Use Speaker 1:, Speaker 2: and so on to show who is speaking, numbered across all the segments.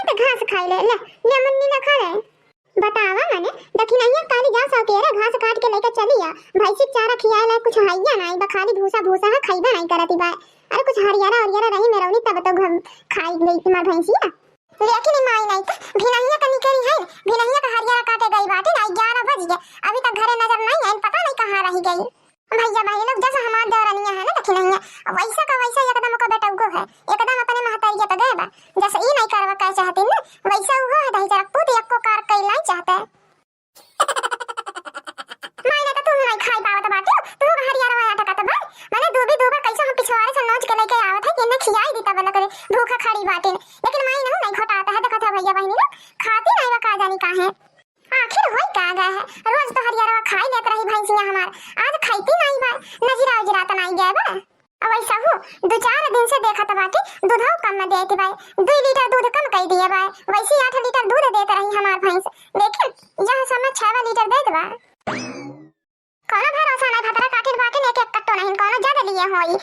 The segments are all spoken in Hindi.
Speaker 1: तो घास खाई ले ले ले मुन्नी ना खा ले बतावा मने देखी नहीं काली जा सकेरा घास काट के लेके चली आ भैंसी चारा खियाए ला कुछ हैया नहीं बा खाली भूसा भूसा है खाइबा नहीं करती बा अरे कुछ हरियारा हरियारा रही मेरौनी तब तो घर खाई गई तुम्हार भैंसिया लेकिन माई नहीं तो भिनहिया का निकली है भिनहिया का हरियारा काटे गई बाटे ना 11 बज गए अभी तक घरे नजर नहीं आई पता नहीं कहां रह गई भैया भाई लोग जैसा हमार देवरानिया है ना देखी नहीं वैसा का वैसा एकदम का बेटा उगो है एकदम अपने महतारिया तो गए बा जैसे ई नहीं करवा का चाहती ना वैसा उहो है दही जरा पुत एको कार कैला चाहता है मायने तो तू नहीं खाई पावत बाटे तू हरियारा वाला टका बा माने दूबा कैसे हम पिछवाड़े से नोच के लेके आवत है कि ने खियाई दी तब लगे भूखा खड़ी बाटे लेकिन माई नहीं घटाता है तो कथा भैया बहनी लोग खाती नहीं वा का जानी काहे आखिर होई का गया है रोज तो हरियारा खाई लेत रही भैंसिया हमार आज खाईती नहीं बा नजरा उजरा तो नहीं गया बा अब ऐसा हो 2-4 दिन से देखत बाटे दूध कम में देती भाई 2 लीटर दूध कम कई दिए भाई वैसे 8 लीटर दूध देते रही हमार भैंस लेकिन जहां समय 6 लीटर देत बा कोनो भरोसा नहीं भतरा काटे बाटे ने एक कट्टो नहीं कोनो ज्यादा लिए होई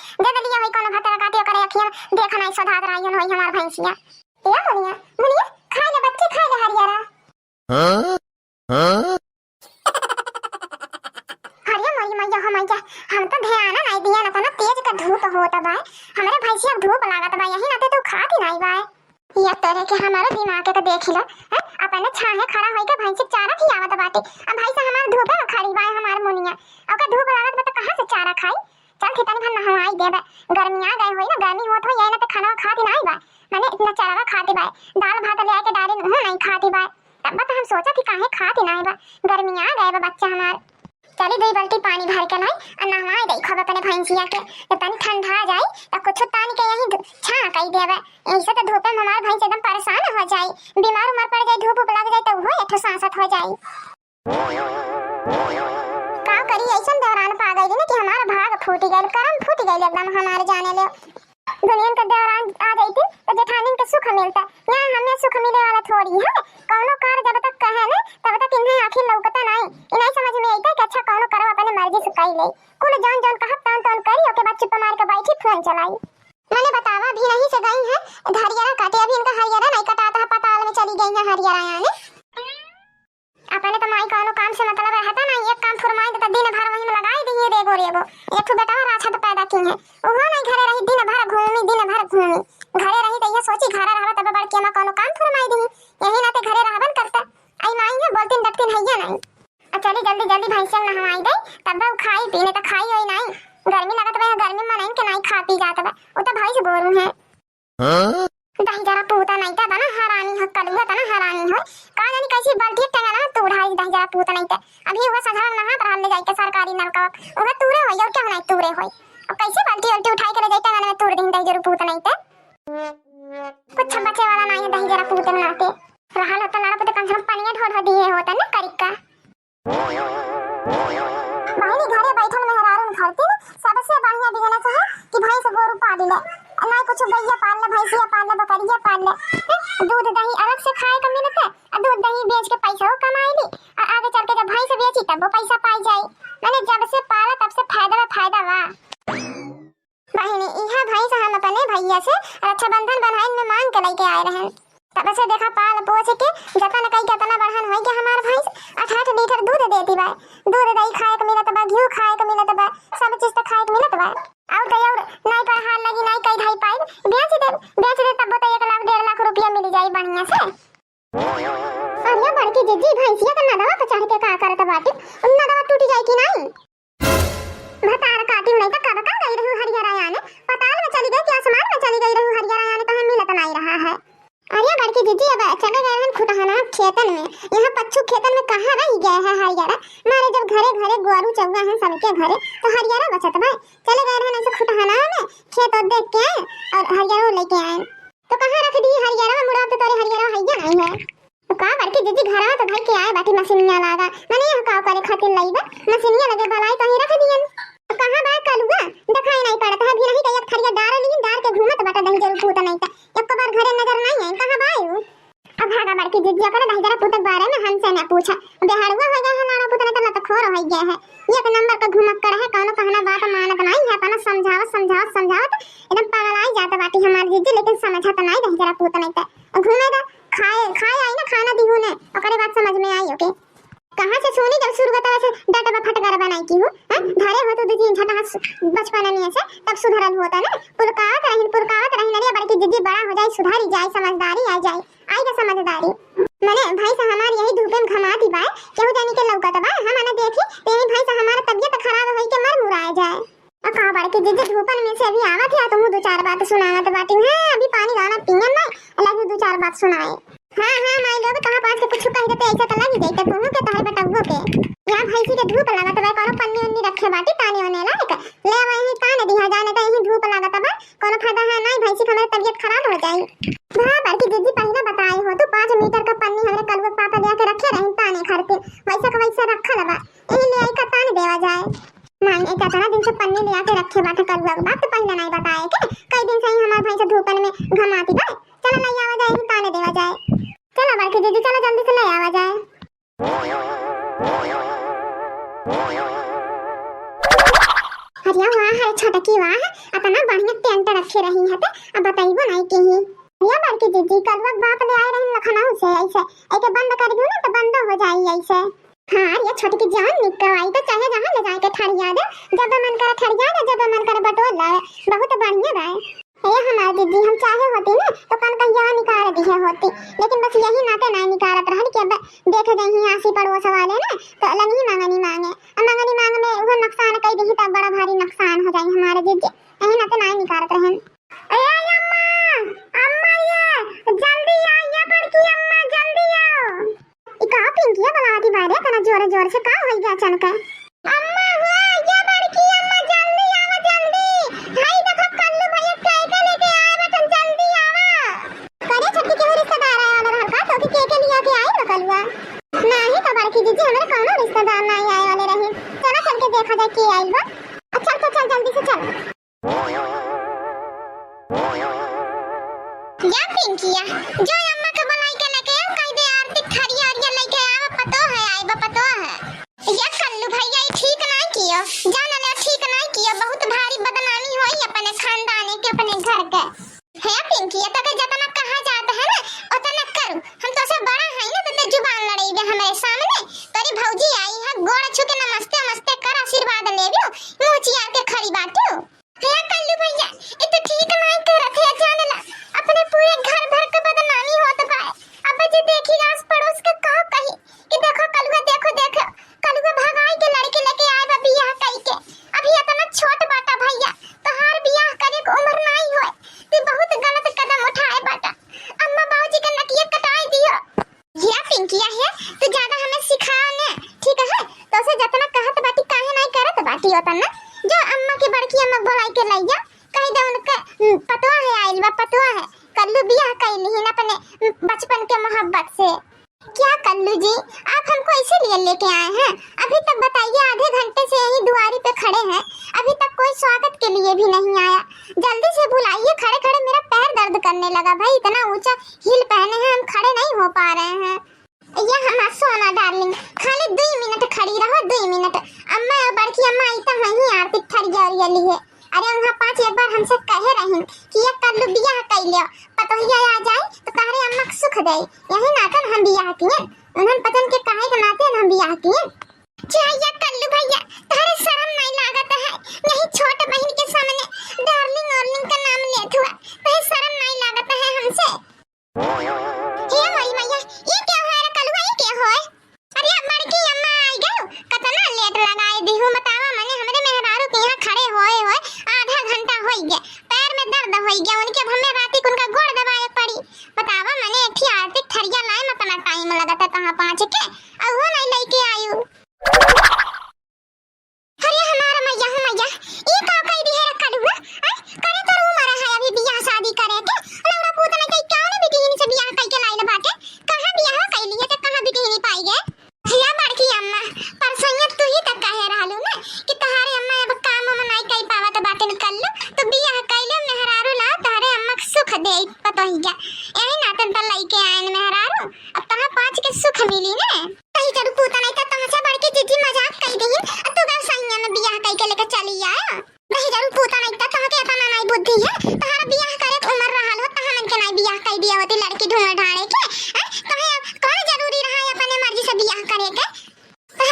Speaker 1: कोनो भतरा काटे करे अखियां देखा नहीं सधात रही होई हमार भैंसिया या मुनिया खाए ले बच्चे खाए ले हरियारा हां हम तो ध्यान नहीं दिया ना तो तेज का धूप होता बा हमारे भैंसिया धूप लागत बा यही नाते तू खाती नहीं बा ये तरह के हमारे दिमाग के तो देख लो अपने छाहे खड़ा होई के भैंसी चारा खियावत बाटे अब भाई से हमार धूप खड़ी बा हमार मुनिया ओका धूप लागत बा तो कहां से चारा खाई चल खितन भन नहवाई देबे गर्मी आ गई होई ना गर्मी होत हो यही ना तो खाना खाती नहीं बा माने इतना चारा खाती बा दाल भात ले आके डाले नहीं खाती बा तब तो हम सोचा कि काहे खाती नहीं बा गर्मी आ गए बा बच्चा हमार चली 2 बाल्टी पानी भर के लाई और नहवाई दई खब अपने भैंसिया के तो तनी ठंडा जाए तो कुछ तानी के यही छा कई देबे ऐसे तो धूप में हमार भैंस एकदम परेशान हो जाई बीमार उमर पड़ जाए धूप लग जाए तो वो एक सांसत हो जाई का करी ऐसन दौरान पा गई ना कि हमारा भाग फूट गइल करम फूट गइल एकदम हमारे जाने ले दुनिया का दौरान आ गई थी तो जेठानी के सुख मिलता यहाँ हमें सुख मिले वाला थोड़ी है कौनो कार जब तक कहे ना तब तक इन्हें आखिर लौकता नहीं इन्हें समझ में आता कि अच्छा कौनो करो अपने मर्जी से कई ले कुल जान जान कहत तन करी ओके बाद चुप मार के बैठी फोन चलाई मैंने बतावा भी नहीं से गई है हरियारा काटे अभी इनका हरियारा नहीं कटाता पताल में चली गई है हरियारा यानी अपने तो माई कौनो काम से मतलब रहता नहीं एक काम फरमाई तो दिन भर वहीं में लगाई दी रेगो एक तो बेटा राछा तो पैदा की है ओहो नहीं घरे रही दिन भर घूमी घरे रही तो ये सोची घरे रहबा तब बड़के में कोनो काम फरमाई दी यही ना ते घरे रहबन करता आई माई है बोलतीन डकतीन हैया नहीं चली जल्दी भैंसिया नहवाई दे तब खाई पीने तो खाई होई नहीं गर्मी लगत बा गर्मी में नहीं के नहीं खा पी जात बा ओ तो भाई से बोरू है हां दही जरा पूता नहीं था ना हरानी हो कलुआ था ना हरानी हो का जानी कैसी बाल्टी टंगा ना तो उठाई दही जरा पूता नहीं था अभी वो साधारण नहा पर ले जाके सरकारी नलका ओगा तूरे हो और क्या होना तूरे हो अब कैसे बाल्टी उठाई के ले जाते ना तूर दिन दही जरा पूता नहीं था कुछ बचे वाला नहीं है दही जरा पूते बनाते रहल होता ना तो कम से कम पानी ढोढ़ दिए होता ना करिका भाई घरे बैठल में हरारून खरती सबसे बढ़िया बिजनेस है कि भाई से गोरू पाल ले ना कुछ गैया पाल ले भैंसिया पाल ले बकरिया पाल ले दूध दही अलग से खाए का मिलता है दूध दही बेच के पैसा हो कमाई ली और आगे चल के जब भैंस बेची तब वो पैसा पाई जाए मैंने जब से पाला तब से फायदा वा बहनी इहा भैंस हम अपने भैया से रक्षाबंधन बन्हाइन में मांग के लेके आए रहे तब से देखा पाल पोस के जतन कई कतना बढ़न होई के हमार भैंस 8 लीटर दूध देती बा दूध दही खाए के मिलत बा घी खाए के मिलत बा सब चीज तो खाए के मिलत बा और तो और नहीं पर हाल लगी नहीं कई धाई पाई बेच दे तब तो 1 लाख 1.5 लाख रुपया मिल जाई बढ़िया से अरे बड़की जीजी भैंसिया का नदवा पे चढ़ के का करत बाटी नदवा टूट जाई कि नहीं भतार काटी नहीं तो कब का गई रहू हरियारा याने पताल में चली गई कि आसमान में चली गई रहू हरियारा याने तो हम मिलत नहीं रहा है अरे बड़की जीजी अब चले गए हैं खुटहाना खेतन में यहाँ पच्छू खेतन में कहाँ रह गया है हरियारा मारे जब घरे गोरू चौगा है सबके घरे तो हरियारा बचत भाई चले गए हैं ऐसे खुटहाना में खेत देख के आए और हरियारा लेके आए तो कहाँ रख दी हरियारा में मुड़ा तो तोरे हरियारा हैया नहीं है तो का बड़की जीजी घर तो भाई के आए बाटी मशीनिया लागा मैंने यहाँ का करे खातिर लईबा मशीनिया लगे भलाई तो ही रख दियन तो कहाँ बा कलुआ दिखाई नहीं पड़ता है भी नहीं तो एक थरिया डार ली डार के घूमत बटा दही जरूर पूत नहीं था एक बार घरे नजर नहीं है कहाँ बायू अब भागा बड़की जिज्जिया कर दही जरा पूतक बारे में हमसे न पूछा बेहाड़ुआ हो गया है नारा पूत नहीं तो खोर हो गया है एक नंबर का घुमक कर है कौनो कहना बात मानत नहीं है अपना समझावत एकदम पागल आई जाता बाटी हमारी जिज्जी लेकिन समझत नहीं दही जरा पूत नहीं था घूमे दा पुरकावत रही अरे बड़की दीदी बड़ा हो जाए सुधारी जाए समझदारी आ जाए आई का समझदारी मैंने भाई से हमारी यही धूप में घमाती बा केहू जानी के लौकत बा हम आने देखी तेरी भाई से हमारा तबीयत खराब होई के मर मुराए जाए आ कहा बड़की दीदी धूपन में से अभी आवत है तुम दो चार बात सुनावत बाटी है अभी पानी गाना पियन ना अलग दो चार बात सुनाए हां माई लोग कहां पास के कुछ कह देते ऐसा त लगी जाई त तुम के तहर बेटवो के यहां भैंसी के धूप लागत बा कोनो पन्नी उन्नी रखे बाटी ताने ओने लायक ले वही कान दिहा जाने त यही धूप लागत बा कोनो फायदा है नहीं भैंसी हमारी तबीयत खराब हो जाए हां बड़की दीदी पहले बताई हो तो 5 मीटर का पन्नी हमरे कलवा पापा ले के रखे रही ताने खरते वैसा का वैसा रखल बा यही ले आई का ताने देवा जाए नहीं एक इतना दिन से पन्नी ले आके रखे बाटे कलवा के बात तो पहले नहीं बताए के कई दिन से ही हमार भैंस धूपन में घमाती बा चलो ले आवा जाए ताने देवा जाए चलो बड़की दीदी चलो जल्दी से ले आवा जाए अरे वाह है छोटा की वाह इतना बढ़िया टेंट रखे रही है तो अब बताइबो नहीं के ही या बड़की दीदी कलवा बाप ले आए रही लखनऊ से ऐसे ऐके बंद कर दूं ना तो बंद हो जाई ऐसे हां ये छोटी की जान निकलवाई तो चाहे जहां ले जाए के ठड़िया दे जब मन करे ठड़िया दे जब मन करे बटोर लाए बहुत बढ़िया रहे ये हमारी दीदी हम चाहे होती ना तो कल कहिया निकाल दी है होती लेकिन बस यही नाते नहीं निकालत रहल के देख जही आसी पड़ोस वाले ना तो लंगी मांगनी मांग में वो नुकसान कई दी तब बड़ा भारी नुकसान हो जाए हमारे दीदी यही नाते नहीं निकालत रहन ए अम्मा ये जल्दी आइए बड़की अम्मा जल्दी आओ ई का पिंकिया बुलाती बारे तना जोर से का होई गया अचानक अम्मा हुआ ये बड़की अम्मा जल्दी आवा जल्दी भाई देखो कल्लू भैया केके लेके आए बटन जल्दी आवा करे छट्टी के रिश्तेदार आए वाला घर का तो केके लिया के आए कलवा नहीं तो बड़की दीदी हमारे कौनो रिश्तेदार नहीं आए वाले रहे चलो चल के देखा जाए के आइल बा अच्छा तो चल जल्दी से चल या पिंकिया जो अम्मा के बनाई के लेके आओ कह दे आरती खरिया अरिया लेके आवा पतो है आई बा पतो है या कल्लू भैया ये ठीक नहीं कियो जान ले ठीक नहीं कियो बहुत भारी बदनामी होई अपने खानदान के अपने घर के है पिंकिया तक जतना कहा जाता है ना उतना करू हम तो से बड़ा है ना तो जुबान लड़ाई हमारे सामने तेरी भौजी आई है गोड़ छू के नमस्ते नमस्ते कर आशीर्वाद लेबियो मुंह चिया के खड़ी बाटू है कल्लू भैया ये तो ठीक नहीं करत है जान ला अपने पूरे घर भर के बदनामी होत बा अब जे देखी आस पड़ोस के का कही कि देखो कलुआ भगाई के लड़के लेके आए बा बियाह कई के अभी इतना छोट बाटा भैया तोहार बियाह करे के उम्र नहीं होए तू बहुत गलत कदम उठाए बाटा अम्मा बाबूजी के नकिया कटाई दियो ये पिंकिया है तू ज्यादा हमें सिखाओ ने ठीक है तो से जतना कहत बाटी काहे नहीं करत बाटी ओतना जो अम्मा के बड़की अम्मा बुलाई के लइया कह दे उनका पतवा है आइल बा पतवा है कल्लू बियाह कैली है अपने बचपन के मोहब्बत से क्या कल्लू जी आप हमको इसीलिए लेके आए हैं अभी तक बताइए आधे घंटे से यही दुआरी पे खड़े हैं अभी तक कोई स्वागत के लिए भी नहीं आया जल्दी से बुलाइए खड़े खड़े मेरा पैर दर्द करने लगा भाई इतना ऊंचा हील पहने हैं हम खड़े नहीं हो पा रहे हैं ये हमारा सोना डार्लिंग खाली 2 मिनट खड़ी रहो 2 मिनट अम्मा और बड़की अम्मा आई तो वहीं आरती ठड़िया और लिए अरे वहाँ 5 एक बार हमसे कहे रही कि ये कल्लू बियाह कर लियो पतोहिया आ जाए तो तारे अम्मा को सुख दे यही नाटन हम बियाह किए उन्हें पतन के काहे के नाते हम बियाह किए चाहिए कल्लू भैया तारे शर्म नहीं लागत है नहीं छोटे बहन के सामने डार्लिंग ऑर्लिंग का नाम लेत हुआ तो शर्म नहीं लागत है हमसे हे भाई भैया ये क्या है रे कल्लू ये क्या है अरे बड़की अम्मा आई गयो कितना लेट लगाए दिहु बतावा मने हमरे मेहरारू के यहां खड़े होए आधा घंटा होई गया पैर में दर्द होई गया उनके हमें राती उनका गोड़ दबाए पड़ी बतावा मने एठी आरती ठड़िया लाए में कितना टाइम लगता कहां पहुंच के अब वो नहीं लेके आयु अरे हमारा मैया ये का कह दी है कलुआ करे तो उम्र है अभी बियाह शादी करे के लौड़ा पूतना के क्या ने बिटिनी से बियाह कई के लाइल बाटे कहां बियाह कई लिए ते कहां बिटिनी पाई गए या बड़की अम्मा परसैया तू ही तक कहे रहलू ना कि तहारे अम्मा अब काम में नहीं कई पावत बाटे कर लो तो बियाह कइले मेहरारू ला तारे अम्मा के सुख दे पतोहिया यही नातन त लइके आइन मेहरारू अब तहां 5 के सुख मिली ने कहीं जरू पूता नहीं त तहां से बड़की जीजी मजाक कई दी तू गा सैया में बियाह कई के लेके चली आ नहीं जरू पूता नहीं त तहां के इतना नहीं बुद्धि है तहारा बियाह करे के उम्र रहल हो तहां मन के नहीं बियाह कई दिया होती लड़की ढूंढ ढाड़े के कहे कौन जरूरी रहा है अपने मर्जी से बियाह करे के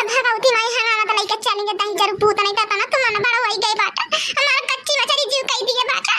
Speaker 1: भगवती माई हमारा तो लेके चलेंगे दही जरूर पूत नहीं था ना तुम बड़ा होई गई बाटा हमारा कच्ची बचरी जीव कई दिए बाटा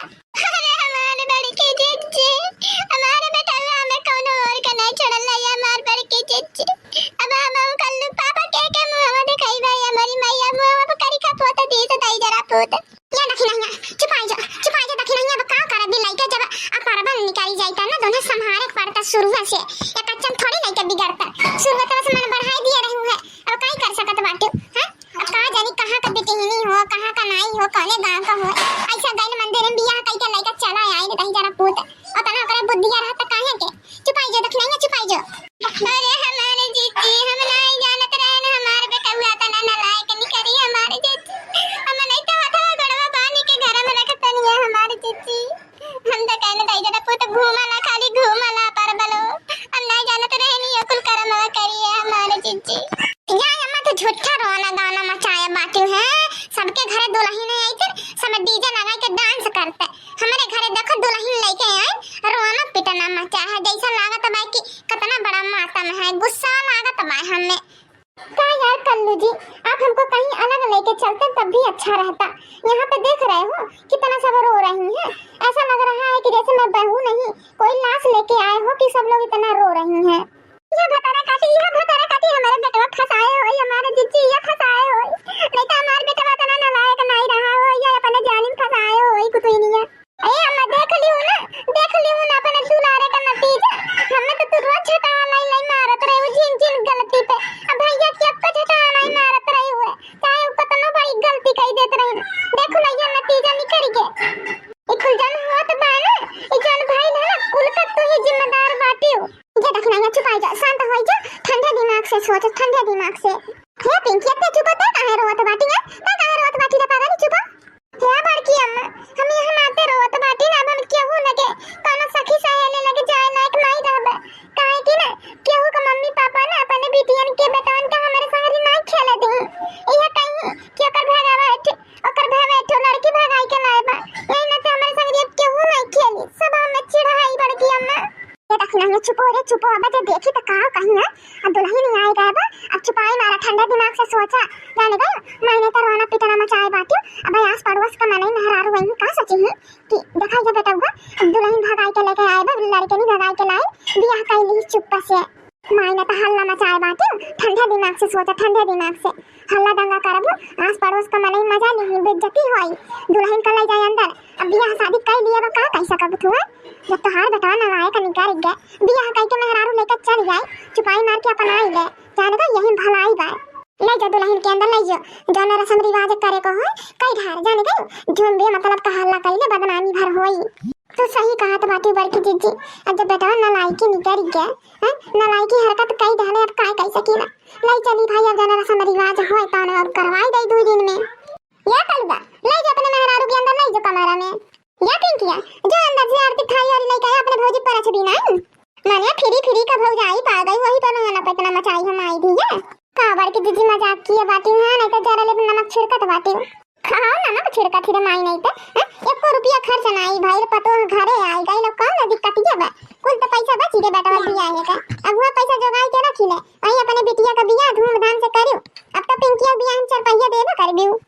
Speaker 1: बिगड़ता शुरू से या कच्चा थोड़ी नहीं के बिगड़ता शुरू से मैंने बढ़ाई दिया रहू है अब काई कर सकत बाटे हैं अब कहां जानी कहां का बेटी ही हो कहां का नाई हो कौने गांव का हो ऐसा गैल मंदिर में बियाह कई के लइका चला आई रे कहीं जरा पूत और तना करे बुद्धिया रहता काहे के चुपाई जो दखनाई चुपाई जो अरे हमारे जीती हम नहीं जानत रहन हमारे बेटा हुआ तना ना लायक नहीं करी हमारे जीती हम नहीं तो था गड़वा बानी के घर में रखत नहीं है हमारे जीती हम तो कहने कई जरा पूत घूमला खाली घूमला पर बलो हम नहीं जानत रहनी कुल करम करिए हमारे जीती या अम्मा तो झूठा रोना गाना मचाया बाटी है सबके घरे दुल्हन आई थे सब डीजे लगा के डांस करते हमारे घरे देखो दुल्हन लेके आए रोना पिटना मचा है जैसा लागत बा कि कितना बड़ा मातम है गुस्सा लागत बा हमें का यार कल्लू जी आप हमको कहीं अलग लेके चलते तब भी अच्छा रहता यहाँ पे देख रहे हो कितना सब रो रही हैं ऐसा लग रहा है कि जैसे मैं बहू नहीं कोई लाश लेके आए हो कि सब लोग इतना रो रही हैं यह भतारा काटी हमारे बेटवा फसाए हो हमारे जीजी ये फसाए हो नहीं तो हमारे बेटवा तना नालायक नहीं रहा हो या अपने जानिम फसाए हो कुछ ही नहीं है ए अम्मा देख लियो ना अपने दुलारे का नतीजा हमें तो तू रोज छटा लाई मारत रहे जिन गलती पे अब भैया क्या को छटा लाई मारत रहे हुए चाहे ऊपर तो बड़ी गलती कही देते रहे देखो ना ये नतीजा निकल गया ये खुल जान हुआ तो बाना ये जान भाई ना कुल का तू ही जिम्मेदार बाटी हो ये देखना है चुप जा शांत हो जा ठंडे दिमाग से सोच ठंडे दिमाग से हे पिंकी इतने चुप होता काहे रोवत बाटी है ना काहे रोवत बाटी रे पागल चुप हे बड़की अम्मा हम यहां आते रोवत बाटी ना हम केहू लगे कोनो सखी सहेली लगे जाए लायक नहीं रहबे काहे कि ना केहू का मम्मी पापा ना अपने बिटियन के बेटन का हमारे संग नहीं खेले दी इहे कहीं कि ओकर भागा लड़की भगाई के लाए बा यही ना तो हमारे संग केहू नहीं खेली सब हमें चिढ़ाई बड़की अम्मा ये देखना है चुप हो अब तो देखी तो कहां कहीं है अब दुल्हन नहीं आएगा अब छुपाई मारा ठंडा दिमाग से सोचा जाने गए मैंने तो रोना पिटना मचाए बाटी अब आस पड़ोस का मैंने मेहरारू वही का सोची है कि देखा जा बेटा हुआ दुल्हन भगाई के लेके आए बा लड़के नहीं भगाई के लाए बियाह कर ली चुप से मैंने तो हल्ला मचाए बाटी ठंडा दिमाग से सोचा ठंडे दिमाग से हल्ला दंगा करब आस पड़ोस का मैंने मजा नहीं बेइज्जती होई दुल्हन का ले जाए अंदर अब बियाह शादी कर लिया बा का कैसा कब तू जब तोहार बेटा नालायक निकाल गए बियाह कई के मेहरारू लेकर चल जाए चुपाई मार के अपना ले जाने का यही भलाई बा ले जा दुल्हन के अंदर ले जा जौन रस्म रिवाज करे को हो कई ढार जाने गए झुम बे मतलब का हल्ला कइले बदनामी भर होई तो सही कहा तो बाटी बड़की जीजी अब जब बेटा नालायकी निकल गया हैं नालायकी हरकत कई ढाले अब काय कैसे की ना ले चली भाई अब जौन रस्म रिवाज होय ताने अब करवाई दई 2 दिन में या कलबा ले जा अपने मेहरारू के अंदर ले जा कमरा में या पिंकिया जो अंदर से आरती थाली और लेके अपने भौजी पर छबी नहीं माने फिरी का भौजाई पा गई वही पर ना पतना मचाई हम आई थी है का बड़की दीदी मजाक किए बाटी हां नहीं तो जरा ले नमक छिड़कत बाटी खाओ नमक छिड़का थी माई नहीं तो 1 रुपया खर्च नहीं भाई पतो घरे आई गई लोग कौन दिक्कत है बा कुल तो पैसा बची रे बेटा दिया है का अब वो पैसा जोगाई के रखी ले वही अपने बिटिया का बियाह धूमधाम से करियो अब तो पिंकिया बियाह 4 रुपया देबे कर दियो